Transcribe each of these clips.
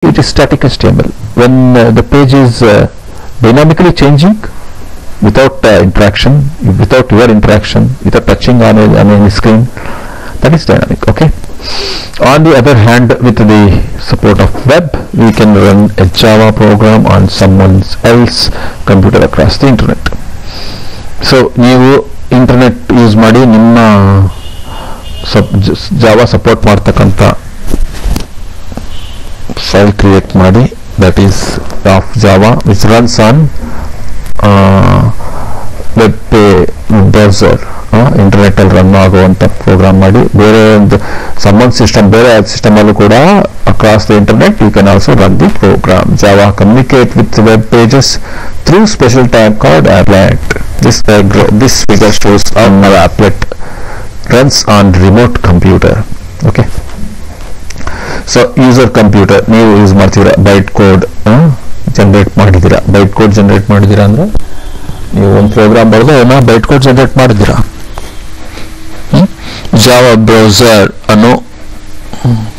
it is static HTML. When the page is dynamically changing without interaction, without your interaction, without touching on any screen, that is dynamic. Okay. On the other hand, with the support of web, we can run a Java program on someone else's computer across the internet. So ನೀವು internet use ಮಾಡಿ ನಿಮ್ಮ Java support ಮಾಡ್ತಕ್ಕಂಥ file create ಮಾಡಿ, that is of Java which runs on web browser, internet ಅಲ್ಲಿ run ಆಗುವಂತ program ಮಾಡಿ ಬೇರೆ ಒಂದು someone system, ಬೇರೆ ಸಿಸ್ಟಮ್ ಅಲ್ಲೂ ಕೂಡ across the internet you can also run the program. Java communicate with web pages through special tag called applet. This figure shows how our applet runs on remote computer. Okay. So user computer ನೀವು use ಮಾಡ್ತೀರಾ, byte code generate ಮಾಡಿದ್ದೀರಾ. Byte code generate ಮಾಡಿದ್ದೀರಾ ಅಂದ್ರೆ ನೀವು ಒಂದು program ಬರೆದು ಏನೋ byte code generate ಮಾಡಿದ್ದೀರಾ. ಜಾವಾ ಬ್ರೌಸರ್ ಅನ್ನೋ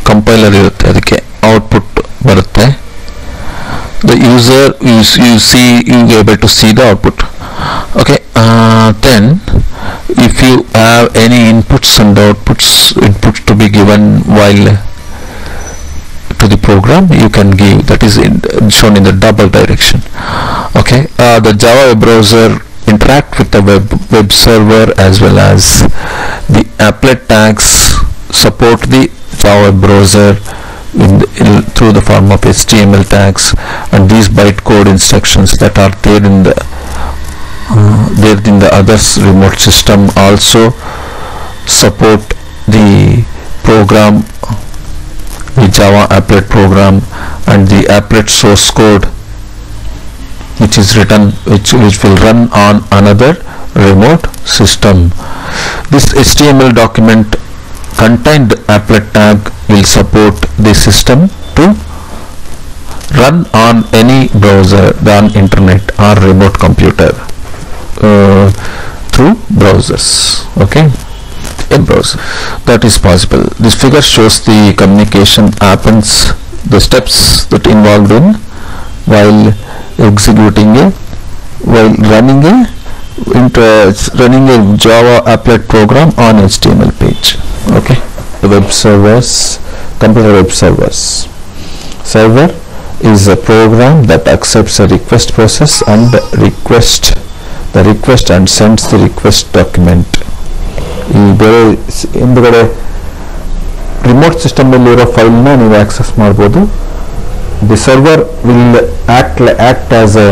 ಕಂಪೈಲರ್ ಇರುತ್ತೆ, ಅದಕ್ಕೆ ಔಟ್ಪುಟ್ ಬರುತ್ತೆ. The user you able to see the output. Okay. Then if you have any inputs and outputs to be given while to the program, you can give, that is shown in the double direction. Okay. The Java web browser interact with the web server as well as the applet tags support the Java web browser through the form of HTML tags, and these bytecode instructions that are there in the others remote system also support the program, the Java applet program, and the applet source code which is written, which will run on another remote system. This HTML document contained applet tag will support the system to run on any browser than internet or remote computer through browsers. Okay. In browser that is possible. This figure shows the communication happens, the steps that involved in while executing while running a Java applet program on HTML page. Okay. The web servers, computer web servers. Server is a program that accepts a request process and the request and sends the request document. ಈ ಬೇರೆ ಹಿಂದ್ಗಡೆ remote system ಅಲ್ಲಿರೋ ಫೈಲ್ನ ನೀವು access ಮಾಡ್ಬೋದು. The server will act as a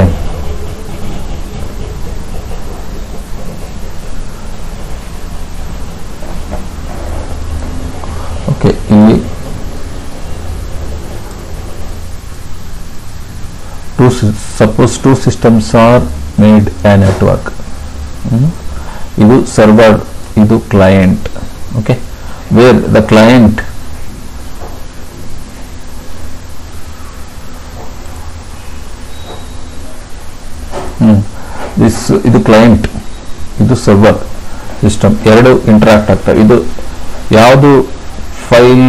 okay. ಇಲ್ಲಿ suppose two systems are made a network. ಇದು server, ಇದು client. Okay. Where the client ಇದು ಕ್ಲೈಂಟ್, ಇದು ಸರ್ವರ್ ಸಿಸ್ಟಮ್, ಎರಡು ಇಂಟರಾಕ್ಟ್ ಆಗ್ತವೆ. ಇದು ಯಾವುದು ಫೈಲ್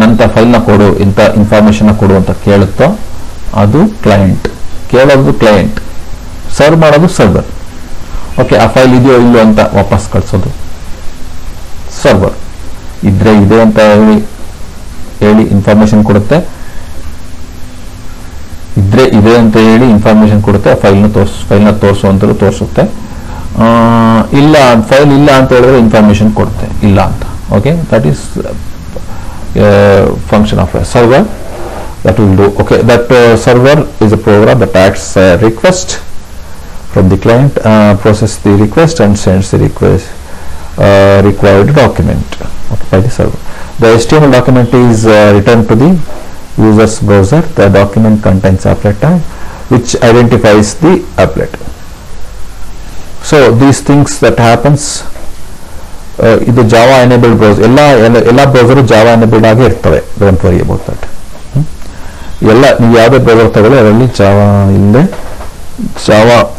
ನಂತ ಫೈಲ್ನ ಕೊಡು, ಇಂಥ ಇನ್ಫಾರ್ಮೇಶನ್ ಕೊಡು ಅಂತ ಕೇಳುತ್ತೋ ಅದು ಕ್ಲೈಂಟ್. ಕೇಳೋದು ಕ್ಲೈಂಟ್, ಸರ್ವ್ ಮಾಡೋದು ಸರ್ವರ್. ಓಕೆ. ಆ ಫೈಲ್ ಇದೆಯೋ ಇಲ್ಲೋ ಅಂತ ವಾಪಸ್ ಕಳಿಸೋದು ಸರ್ವರ್. ಇದ್ರೆ ಇದೆ ಅಂತ ಹೇಳಿ ಇನ್ಫಾರ್ಮೇಶನ್ ಕೊಡುತ್ತೆ, ಇದ್ರೆ ಇದೆ ಅಂತ ಹೇಳಿ ಇನ್ಫಾರ್ಮೇಶನ್ ಕೊಡುತ್ತೆ, ಫೈಲ್ನ ತೋರಿಸುವಂಥದ್ದು ತೋರಿಸುತ್ತೆ. ಇಲ್ಲ ಫೈಲ್ ಇಲ್ಲ ಅಂತ ಹೇಳಿದ್ರೆ ಇನ್ಫಾರ್ಮೇಶನ್ ಕೊಡುತ್ತೆ ಇಲ್ಲ ಅಂತ. Okay. That is function of A server that will do. Okay. That server is a program that acts request from the client, process the request and sends the required document, okay, by the server. The HTML document is returned to the user's browser. The document contains applet tag which identifies the applet. So these things that happens, ಇದು Java enabled browser. ಎಲ್ಲ browser Java enabled ಆಗಿ ಇರ್ತವೆ. Don't worry about that. ಎಲ್ಲ ನೀವು ಯಾವುದೇ browser ತಗೊಳ್ಳಿ ಅದರಲ್ಲಿ Java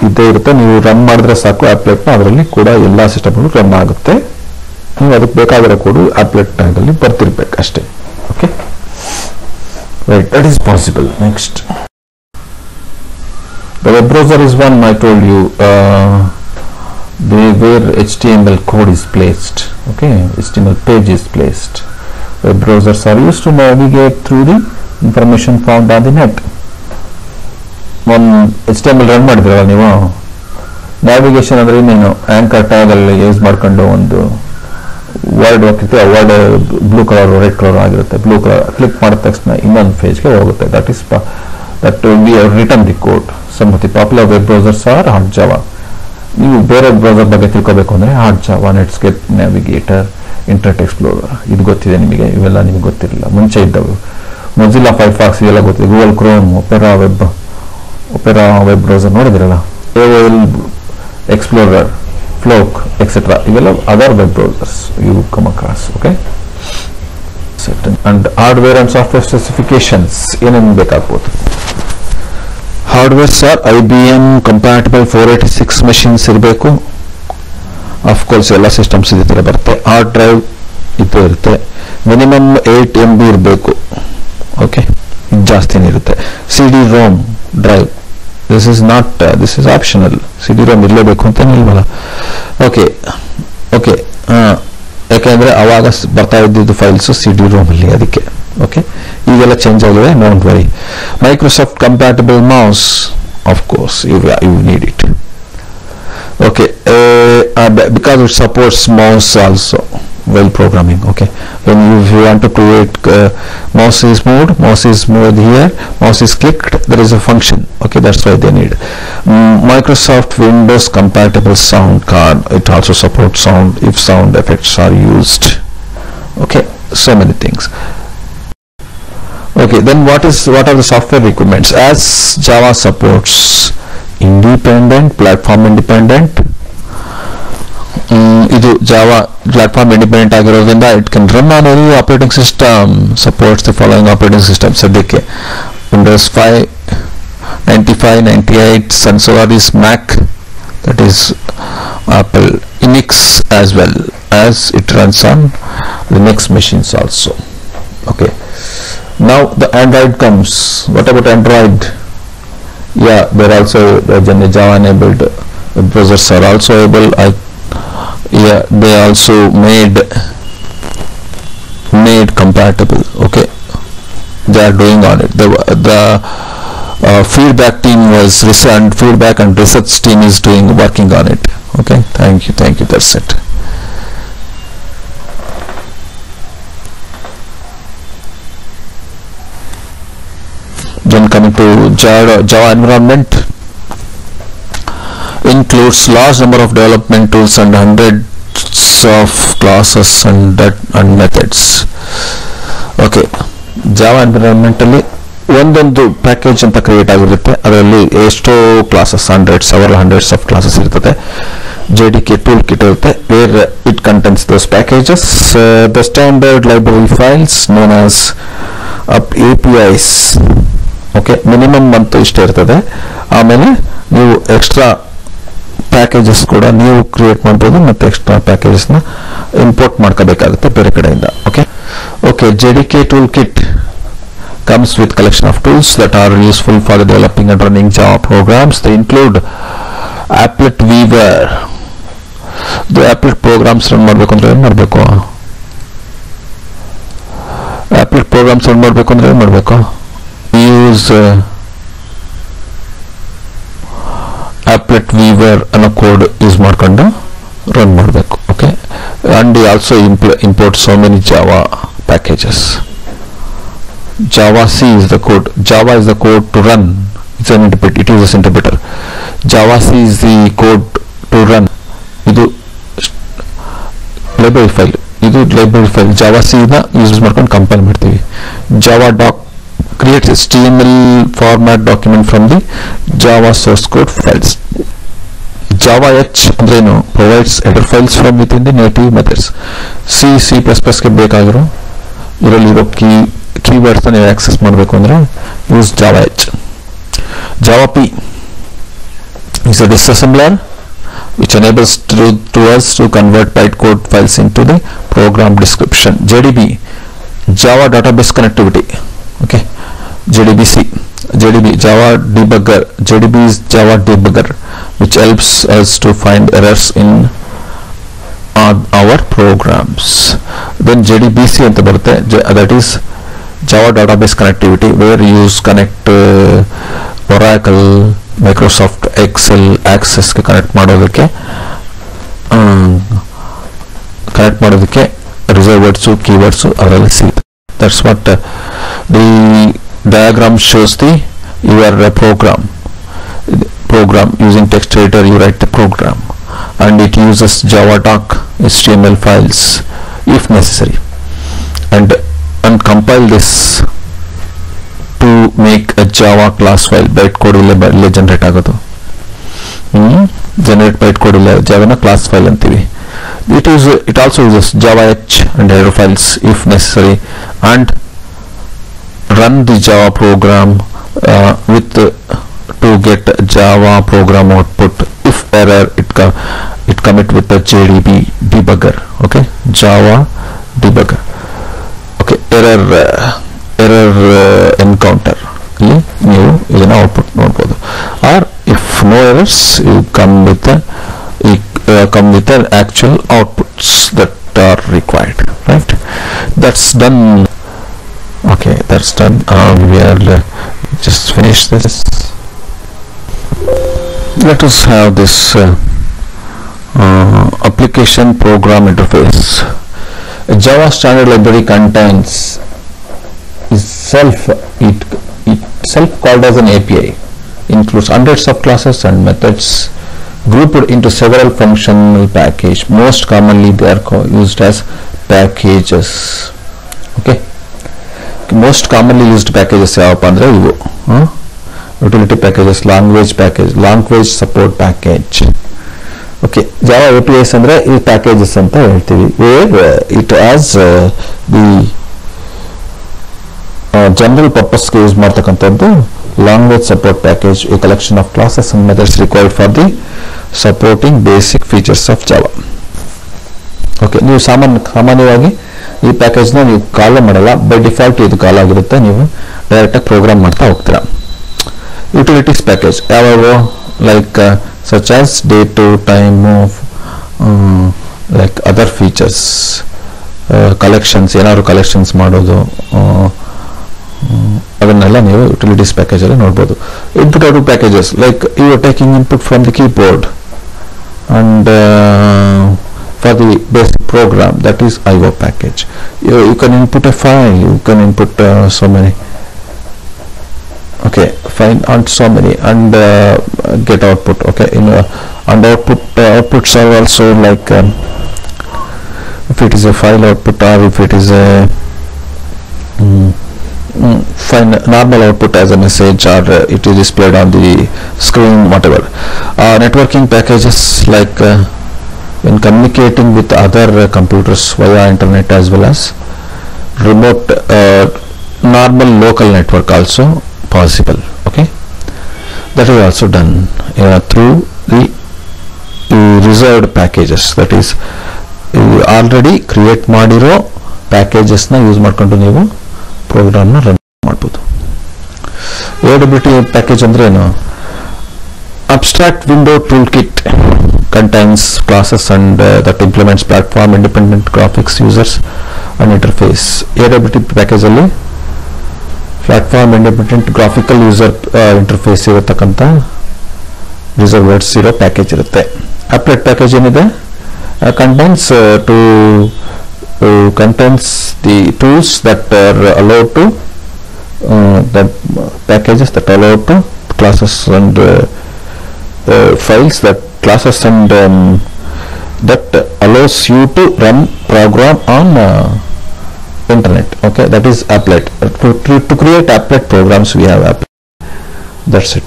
ಇದ್ದೇ ಇರುತ್ತೆ. ನೀವು ರನ್ ಮಾಡಿದ್ರೆ ಸಾಕು ಆಪ್ಲೆಟ್ನ, ಅದರಲ್ಲಿ ಕೂಡ ಎಲ್ಲ ಸಿಸ್ಟಮ್ಗಳು ರನ್ ಆಗುತ್ತೆ. ನೀವು ಅದಕ್ಕೆ ಬೇಕಾಗಿರೋ ಕೋಡು ಆಪ್ಲೆಟ್ ಟ್ಯಾಗಲ್ಲಿ ಬರ್ತಿರ್ಬೇಕು ಅಷ್ಟೇ. Okay. Right, that is possible. Next, the web browser is one I told you where HTML code is placed. Okay, HTML page is placed. Web browsers are used to navigate through the information found on the net. One HTML run ಮಾಡಿದ್ರಲ್ಲ ನೀವು, navigation ಅಂದ್ರೆ ಇನ್ನೇನು anchor tag ಅಲ್ಲಿ use ಮಾಡ್ಕೊಂಡು ಒಂದು word ಹೋಗ್ತಿರುತ್ತೆ, ಆ word blue colour red colour ಆಗಿರುತ್ತೆ. ಬ್ಲೂ ಕಲರ್ ಕ್ಲಿಕ್ ಮಾಡಿದ ತಕ್ಷಣ ಇನ್ನೊಂದು ಪೇಜ್ಗೆ ಹೋಗುತ್ತೆ. That we have written the code. Some of the popular web browsers are HotJava. ನೀವು ಬೇರೆ ಬ್ರೌಸರ್ ಬಗ್ಗೆ ತಿಳ್ಕೋಬೇಕು ಅಂದರೆ HotJava, Netscape, Navigator, Internet Explorer ಇದು ಗೊತ್ತಿದೆ ನಿಮಗೆ. ಇವೆಲ್ಲ ನಿಮಗೆ ಗೊತ್ತಿರಲಿಲ್ಲ, ಮುಂಚೆ ಇದ್ದವು. ಮೊಜಿಲ್ಲಾ ಫೈರ್ಫಾಕ್ಸ್ ಇವೆಲ್ಲ ಗೊತ್ತಿದೆ. Google Chrome, Opera web browser ನೋಡಿದಿರಲ್ಲ. AOL ಎಕ್ಸ್ಪ್ಲೋರರ್, ಫ್ಲೋಕ್ ಎಕ್ಸೆಟ್ರಾ ಇವೆಲ್ಲ other web browsers you come across. Okay, and hardware and software specifications ಏನೇನು ಬೇಕಾಗ್ಬೋದು. Hardwares are IBM compatible 486 machines ಇರಬೇಕು. ಅಫ್ಕೋರ್ಸ್ ಎಲ್ಲ ಸಿಸ್ಟಮ್ಸ್ ಇದೇ ಥರ ಬರುತ್ತೆ. ಹಾರ್ಡ್ ಡ್ರೈವ್ ಇದು ಇರುತ್ತೆ. ಮಿನಿಮಮ್ 8 MB ಇರಬೇಕು. ಓಕೆ, ಜಾಸ್ತಿನೇ ಇರುತ್ತೆ. CD-ROM drive, this is optional. CD-ROM ಇರಲೇಬೇಕು ಅಂತ ಇಲ್ವಲ್ಲ. ಓಕೆ, ಯಾಕೆಂದರೆ ಅವಾಗ ಬರ್ತಾ ಇದ್ದಿದ್ದು ಫೈಲ್ಸು CD-ROM ಅಲ್ಲಿ, ಅದಕ್ಕೆ. ಓಕೆ, ಈಗೆಲ್ಲ ಚೇಂಜ್ ಆಗಿದೆ, don't worry. Microsoft compatible mouse, of course you need it. Okay, because it supports mouse also while programming. Okay, when if you want to create mouse is moved here, mouse is clicked, there is a function. Okay, that's why they need Microsoft Windows compatible sound card. It also supports sound if sound effects are used. Okay, so many things. Okay, then what are the software requirements? As Java supports independent, platform independent, ಇದು Java platform independent ಆಗಿರೋದ್ರಿಂದ it can run on any operating system. Supports the following operating system ಸದ್ಯಕ್ಕೆ: Windows 5, 95, 98, Sun Solaris, Mac, that is Apple, Unix, as well as it runs on Linux machines also. Okay, now the Android comes. What about Android? Yeah, they're also Java enabled browsers are also able. They also made compatible. Okay, they are doing on it. The feedback team was feedback and research team is working on it. Okay, thank you, that's it. Then coming to Java environment, includes large number of development tools and hundreds of classes and methods. Okay, Java environment ಅಲ್ಲಿ ಒಂದೊಂದು package ಅಂತ create ಆಗಿರುತ್ತೆ. ಅದರಲ್ಲಿ ಎಷ್ಟೋ classes, hundreds of classes ಇರ್ತದೆ. JDK tool kit ಇರುತ್ತೆ, where it contains those packages. The standard library files known as APIs. Okay, minimum ಅಂತೂ ಇಷ್ಟೇ ಇರ್ತದೆ. ಆಮೇಲೆ ನೀವು ಎಕ್ಸ್ಟ್ರಾ ಪ್ಯಾಕೇಜಸ್ ಕೂಡ ನೀವು ಕ್ರಿಯೇಟ್ ಮಾಡ್ಬೋದು, ಮತ್ತು ಎಕ್ಸ್ಟ್ರಾ ಪ್ಯಾಕೇಜಸ್ನ ಇಂಪೋರ್ಟ್ ಮಾಡ್ಕೋಬೇಕಾಗುತ್ತೆ ಬೇರೆ ಕಡೆಯಿಂದ. Okay, JDK tool kit comes with collection of tools that are useful for developing and running Java programs. They include Applet Weaver. The Applet programs run ಮಾಡಬೇಕು ಅಂದ್ರೆ ಏನು ಮಾಡಬೇಕು? Applet programs run ಮಾಡಬೇಕು ಅಂದ್ರೆ ಏನು ಮಾಡಬೇಕು? Use Applet Weaver ಅನ್ನೋ code use ಮಾಡ್ಕೊಂಡು ರನ್ ಮಾಡಬೇಕು. Okay, and he also import so many Java packages. Java C is the code. Java is the code to run. It's an interpreter. It is an interpreter. Java C is the code to run. ಇದು library file Java C ನ use ಮಾಡ್ಕೊಂಡು compile ಮಾಡ್ತೀವಿ. Java doc creates HTML format document from the Java source code files. Java H ಅಂದ್ರೇನು? provides header files from within the native methods. C++ ಗೆ ಬೇಕಾಗಿರೋ ಇದರಲ್ಲಿರೋ keywords ನೀವು access ಮಾಡಬೇಕು ಅಂದರೆ use Java H. Java P is a disassembler which enables to us to convert bytecode files into the program description. JDB, Java database connectivity. Okay, JDBC, Java debugger. JDB is Java debugger, which helps us to find errors in our programs. Then JDBC anta barutte, that is Java database connectivity, where you connect Oracle, Microsoft Excel, Access ke connect ಮಾಡೋದಕ್ಕೆ reserved words, keywords ಅದರಲ್ಲಿ ಸಿಗುತ್ತೆ. That's what the diagram shows your program using text editor. You write the program and it uses Java doc HTML files if necessary, and compile this to make a Java class file. bytecode ille generate ಆಗೋದು, generate bytecode ille Java class file ಅಂತೀವಿ. It also uses Java H and header files if necessary, and run the Java program to get Java program output. If error, it commit with the JDB debugger. Okay, Java debugger. Okay, error encounter ನೀವು ಇದನ್ನ output ನೋಡಬಹುದು. Or if no errors, you come with the actual outputs that are required, right? That's done. Okay, that's done. We are just finish this. Let us have this application program interface. A Java standard library contains itself called as an API, includes hundreds of classes and methods grouped into several functional packages. Most commonly they are used as packages. Okay, most commonly used packages ಯಾವಪ್ಪ ಅಂದ್ರೆ ಇವು utility packages, language support package. Okay, Java APIs ಅಂದ್ರೆ ಈ packages ಅಂತ ಹೇಳ್ತೀವಿ. It has the general purpose ಗೆ use ಮಾಡ್ತಕ್ಕಂಥದ್ದು language support package, a collection of classes and methods required for the supporting basic features of Java. Okay, ನೀವು ಸಾಮಾನ್ಯವಾಗಿ ಈ package ನ ನೀವು ಕಾಲ್ ಮಾಡಲ್ಲ, ಬೈ ಡಿಫಾಲ್ಟ್ ಇದು ಕಾಲ್ ಆಗಿರುತ್ತೆ, ನೀವು ಡೈರೆಕ್ಟ್ ಆಗಿ ಪ್ರೋಗ್ರಾಮ್ ಮಾಡ್ತಾ ಹೋಗ್ತೀರಾ. ಯುಟಿಲಿಟೀಸ್ ಪ್ಯಾಕೇಜ್ ಯಾವಾಗ like such as date, time, like other features, collections, ಏನಾದ್ರು ಕಲೆಕ್ಷನ್ಸ್ ಮಾಡೋದು, ಅದನ್ನೆಲ್ಲ ನೀವು ಯುಟಿಲಿಟೀಸ್ ಪ್ಯಾಕೇಜ್ ಅಲ್ಲಿ ನೋಡಬಹುದು. Input output packages like you are taking input from the keyboard and for the basic program, that is IO package. You can input a file, you can input so many, okay, file and so many, and get output. Okay, and outputs are also like if it is a file output, or if it is a normal output as a message, or it is displayed on the screen, whatever. Networking packages like when communicating with other computers via internet, as well as remote normal local network also possible. Okay, that is also done through the reserved packages. That is already create ಮಾಡಿರೋ packages ನ use ಮಾಡ್ಕೊಂಡು ನೀವು program ನ run ಮಾಡಬಹುದು. AWT package ಅಂದ್ರೆ ಏನು? Abstract window toolkit contains classes and that implements platform independent graphics users and interface. AWT package ಅಲ್ಲಿ platform independent graphical user interface ಇರತಕ್ಕಂತ ರಿಸರ್ವ್ ವರ್ಡ್ಸ್ ಇರೋ ಪ್ಯಾಕೇಜ್ ಇರುತ್ತೆ. ಅಪ್ಲೆಟ್ ಪ್ಯಾಕೇಜ್ ಏನಿದೆ? contains the tools that are allowed to that packages that allow to classes and files, that classes and that allows you to run program on internet. Okay, that is applet. To create applet programs we have applet. That's it.